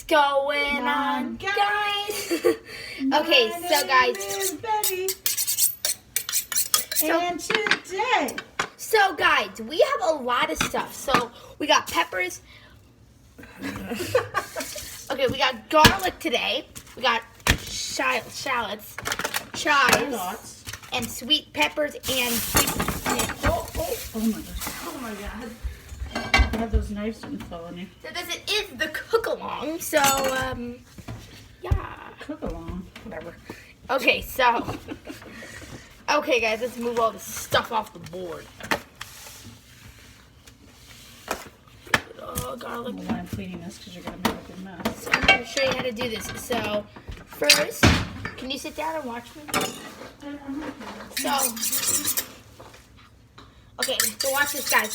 going on, guys? Okay, so guys. Is Betty. And today. So guys, we have a lot of stuff. So we got peppers. Okay, we got garlic today. We got shallots, chives, and sweet peppers and sweet. Oh my gosh. Oh my god. I have those knives didn't fall on you. So this is the cook along. So yeah. Cook along. Whatever. Okay, so okay guys, let's move all this stuff off the board. Oh, garlic. I don't know why I'm cleaning this because you're going to make a good mess. So I'm going to show you how to do this. So first, can you sit down and watch me? So, okay, so watch this, guys.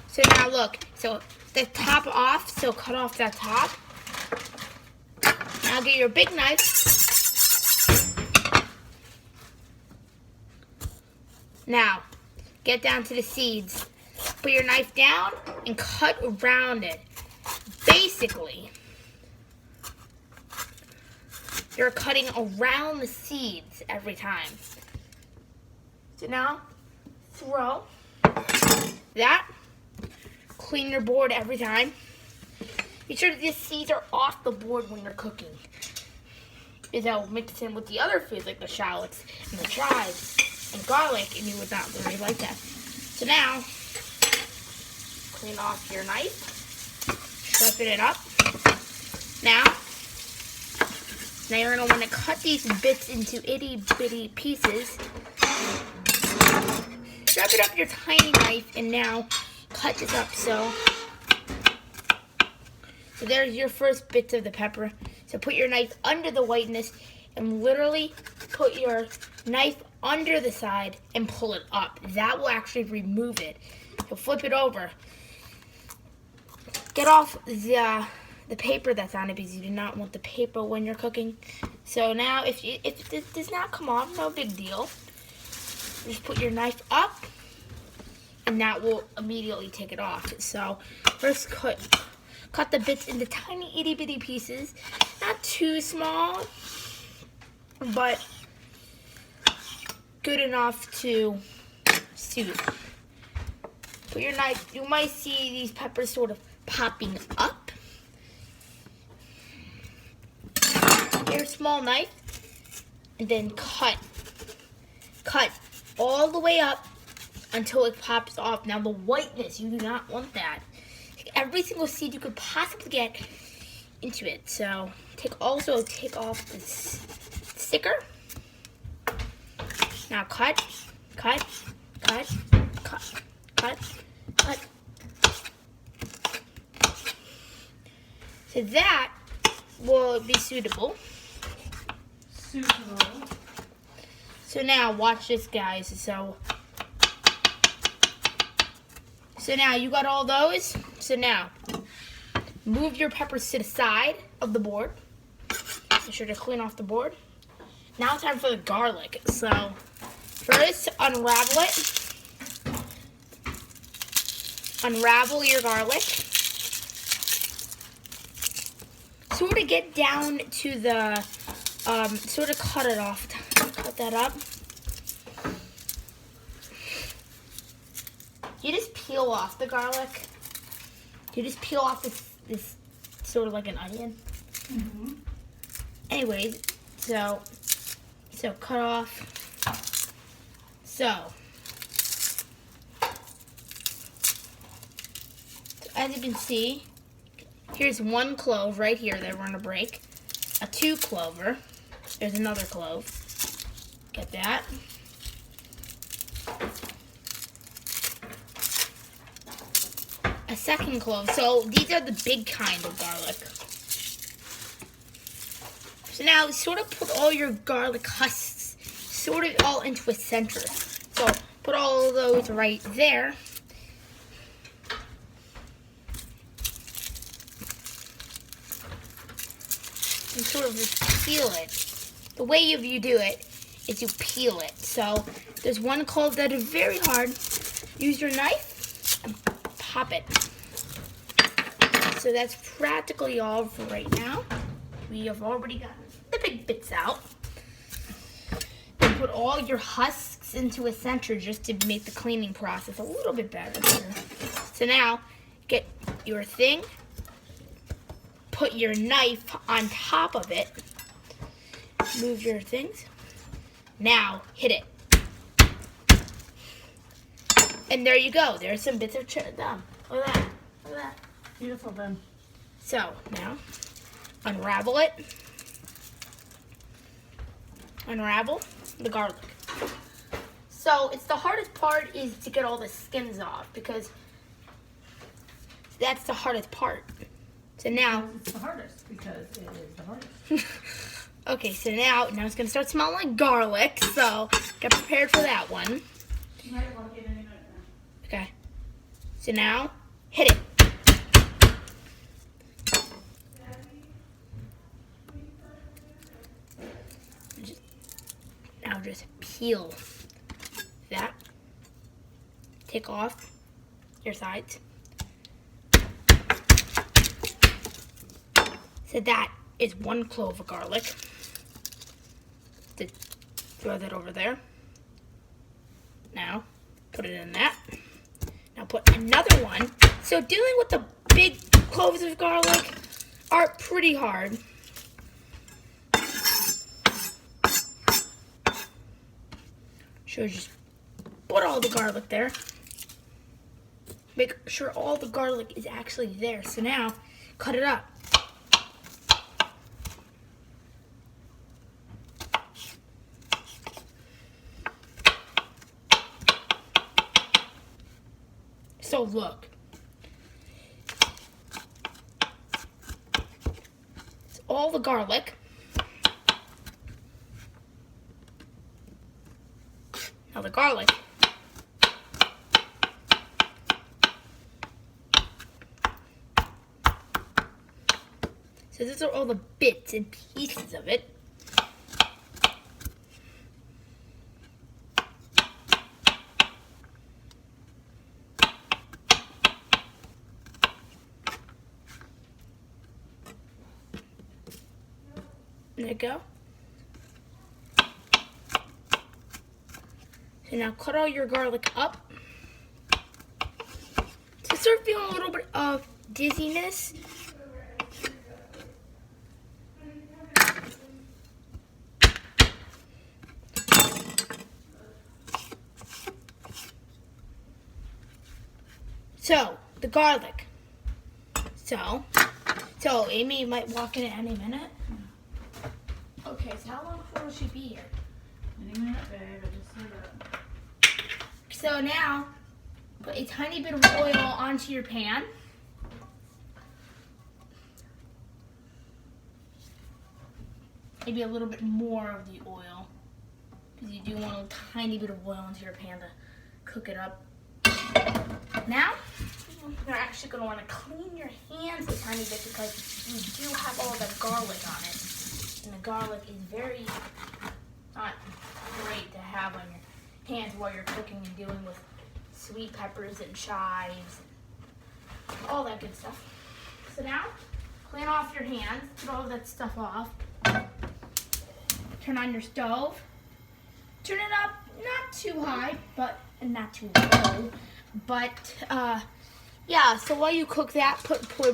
So now look, so the top off, so cut off that top. Now get your big knife. Now, get down to the seeds. Put your knife down and cut around it. Basically, you're cutting around the seeds every time. So now, throw that. Clean your board every time. Be sure that the seeds are off the board when you're cooking. Because that will mix in with the other foods like the shallots and the chives and garlic, and you would not really like that. So now, clean off your knife. Sharpen it up. Now you're going to want to cut these bits into itty bitty pieces. Sharpen up your tiny knife and now cut this up. So there's your first bits of the pepper. So put your knife under the whiteness and literally put your knife under the side and pull it up. That will actually remove it. So flip it over. Get off the paper that's on it because you do not want the paper when you're cooking. So now if this does not come off, no big deal. Just put your knife up and that will immediately take it off. So first cut the bits into tiny itty bitty pieces. Not too small, but good enough to suit. Put your knife, you might see these peppers sort of popping up. Your small knife, and then cut all the way up until it pops off. Now the whiteness, you do not want that. Take every single seed you could possibly get into it. So also take off this sticker. Now cut. So that will be suitable. So now watch this, guys. So now you got all those. So now move your peppers to the side of the board. Be sure to clean off the board. Now it's time for the garlic. So first unravel it. Unravel your garlic. Sort of get down to the, sort of cut it off. Cut that up. You just peel off the garlic. You just peel off this sort of like an onion. Mm-hmm. Anyways, so cut off. So as you can see, here's one clove right here that we're gonna break. A 2 clover. There's another clove. Get that. A second clove. So these are the big kind of garlic. So now sort of put all your garlic husks sort of all into a center. So put all of those right there. And sort of just peel it. The way you do it is you peel it. So there's one clove that is very hard. Use your knife and pop it. So that's practically all for right now. We have already gotten the big bits out. Then put all your husks into a center just to make the cleaning process a little bit better. So now, get your thing, put your knife on top of it, move your things. Now, hit it. And there you go. There's some bits of gum. Look at that. Look at that. Beautiful then. So, now, unravel it. Unravel the garlic. So, it's the hardest part is to get all the skins off because that's the hardest part. So now, It's the hardest because it is the hardest. okay, so now it's gonna start smelling like garlic. So get prepared for that one. You might want to get in a minute now. Okay. So now, hit it. Now just peel that. Take off your sides. So that is 1 clove of garlic. Throw that over there. Now, put it in that. Now put another one. So dealing with the big cloves of garlic are pretty hard. So just put all the garlic there. Make sure all the garlic is actually there. So now, cut it up. So look, it's all the garlic. Now the garlic. So these are all the bits and pieces of it. There you go. So now cut all your garlic up. So start feeling a little bit of dizziness. So, the garlic. So Amy might walk in at any minute. Okay, so how long before will she be here? Any minute, babe. I just said that. So now, put a tiny bit of oil onto your pan. Maybe a little bit more of the oil. Because you do want a tiny bit of oil into your pan to cook it up. Now, you're actually going to want to clean your hands a tiny bit because you do have all that garlic on it. And the garlic is very not great to have on your hands while you're cooking and dealing with sweet peppers and chives, and all that good stuff. So now, clean off your hands, put all that stuff off. Turn on your stove. Turn it up, not too high, but not too low. But yeah, so while you cook that,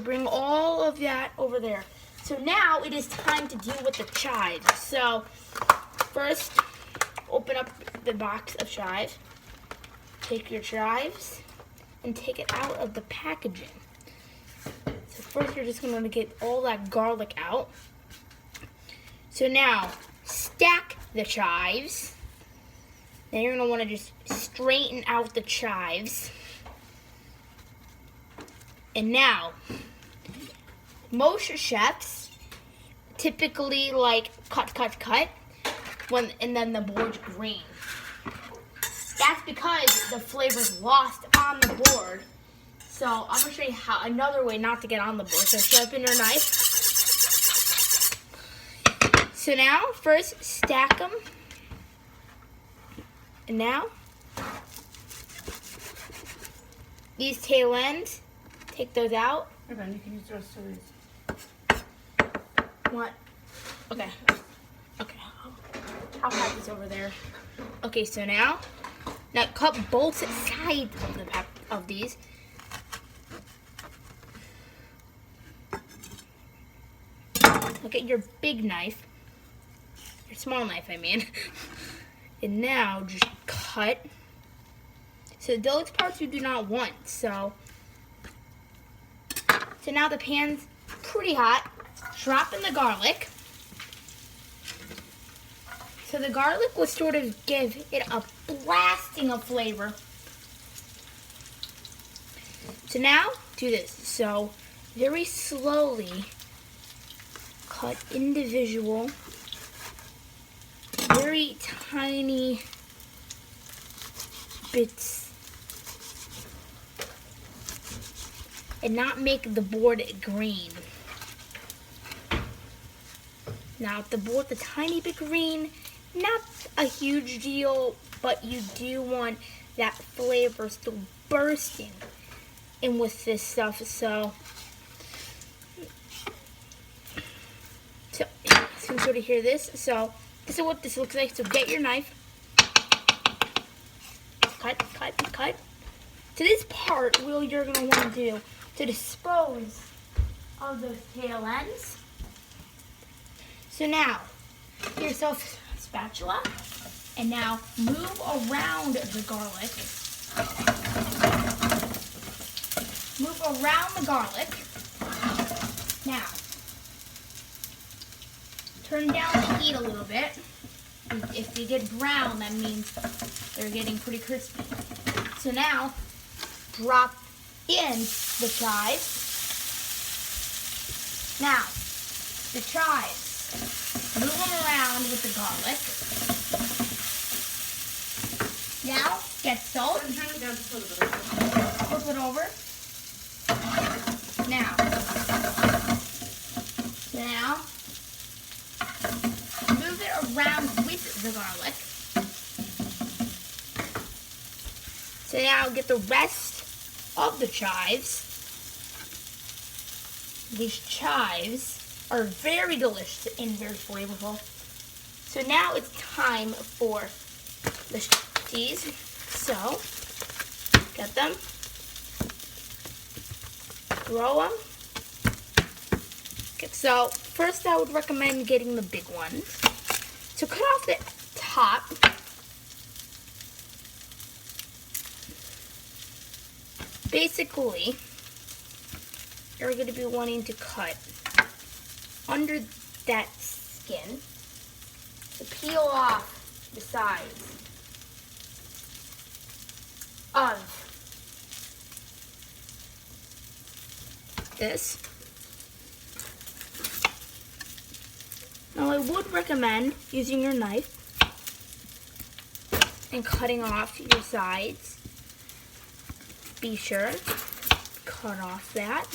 bring all of that over there. So now it is time to deal with the chives. So first, open up the box of chives. Take your chives and take it out of the packaging. So first you're just going to get all that garlic out. So now, stack the chives. Then you're going to want to just straighten out the chives. And now, most chefs typically like cut, and then the board's green. That's because the flavor's lost on the board. So I'm gonna show you another way not to get on the board. So sharpen your knife. So now, first stack them. And now, these tail ends, take those out. Here, Ben, you can use the rest of these. What? Okay. Okay. I'll have this over there. Okay, so now cut both sides of these. Look at your big knife. Your small knife, I mean. And now just cut. So those parts you do not want. So now the pan's pretty hot. Drop in the garlic. So the garlic will sort of give it a blasting of flavor. So now do this. So very slowly cut individual, very tiny bits. And not make the board green. Now, if the board's a tiny bit green, not a huge deal, but you do want that flavor still bursting in with this stuff. So you can sort of hear this. So this is what this looks like. So get your knife. Cut, cut, cut. To this part, what you're going to want to do to dispose of those tail ends. So now, get yourself a spatula, and now move around the garlic. Move around the garlic. Now, turn down the heat a little bit. If they get brown, that means they're getting pretty crispy. So now, drop in the chives. Now, the chives, move them around with the garlic. Now, get salt. Flip it over. Now, move it around with the garlic. So now get the rest of the chives. These chives are very delicious and very flavorful. So now it's time for the cheese. So get them, throw them. Okay, so first I would recommend getting the big ones. So cut off the top. Basically, you're going to be wanting to cut under that skin to peel off the sides of this. Now, I would recommend using your knife and cutting off your sides. Be sure to cut off that.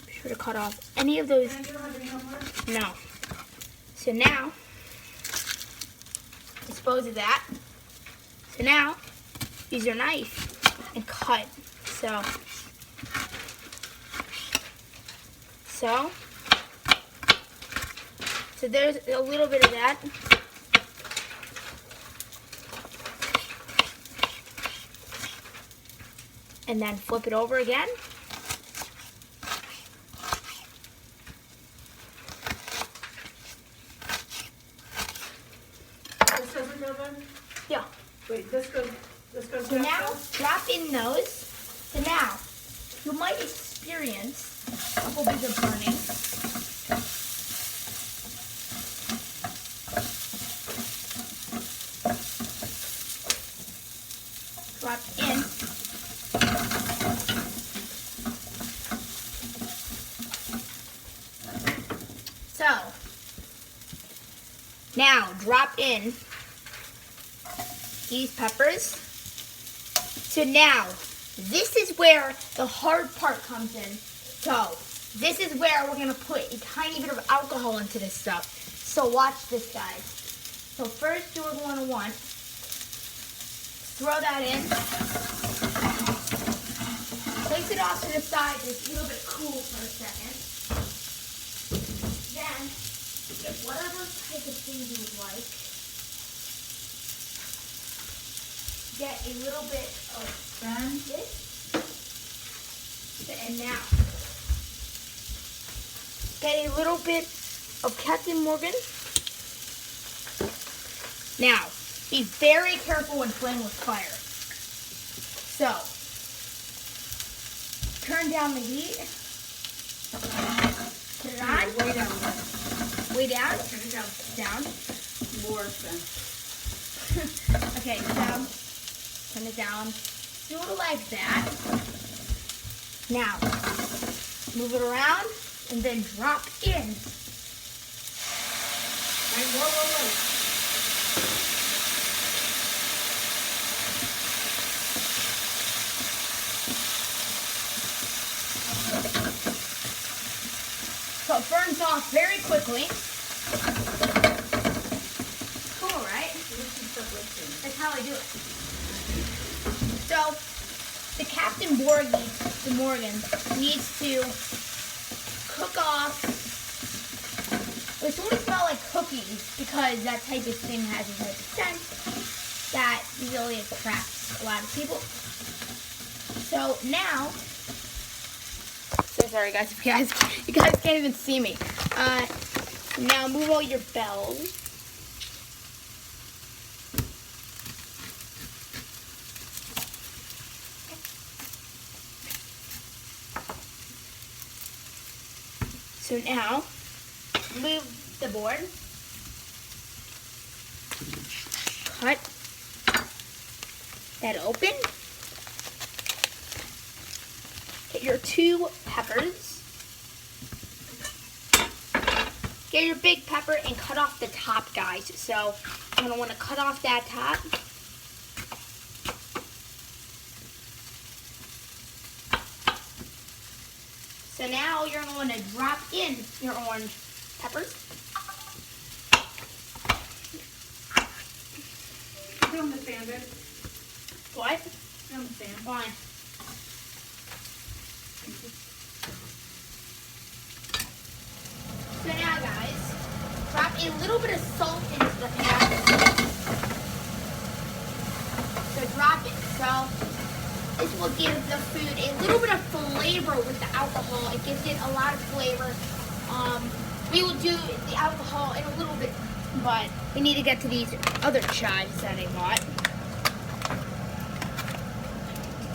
Be sure to cut off any of those. No. So now, dispose of that. So now, use your knife and cut. So there's a little bit of that. And then flip it over again. This doesn't go then? Yeah. Wait, this goes So now, drop in those. So now, you might experience a couple bits of burning. Drop in. So, now drop in these peppers. So now, this is where the hard part comes in. So, this is where we're going to put a tiny bit of alcohol into this stuff. So watch this, guys. So first you're going to want throw that in. Place it off to the side to a little bit cool for a second. Then, get whatever type of thing you would like. Get a little bit of this. And now, get a little bit of Captain Morgan. Now, be very careful when playing with fire. So, turn down the heat. Turn it on. Way down. Way down. Turn it down. Down. More than. Okay, so turn it down. Do it like that. Now, move it around and then drop in. Whoa. So it burns off very quickly. Cool, right? That's how I do it. So the Captain Morgan needs to cook off. It's going to smell like cookies because that type of thing has a type of scent that really attracts a lot of people. So now, so sorry guys, if you guys can't even see me. Now move all your bells. So now, move the board. Cut that open. Get your 2 peppers. Get your big pepper and cut off the top, guys. So you're gonna want to cut off that top. So now you're going to want to drop in your orange peppers. Put on the fan, babe. What? Put on the fan. Why? So now, guys, drop a little bit of salt into the pan. So drop it. So this will give the food a little bit of flavor with the alcohol. It gives it a lot of flavor. We will do the alcohol in a little bit, but we need to get to these other chives that I bought.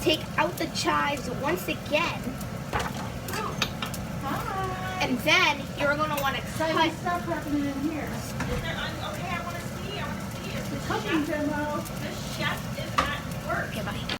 Take out the chives once again. Hi. And then you're going to want to cut. Stuff happening in here. Okay, I want to see. The cooking demo. The chef is at work. Okay, bye.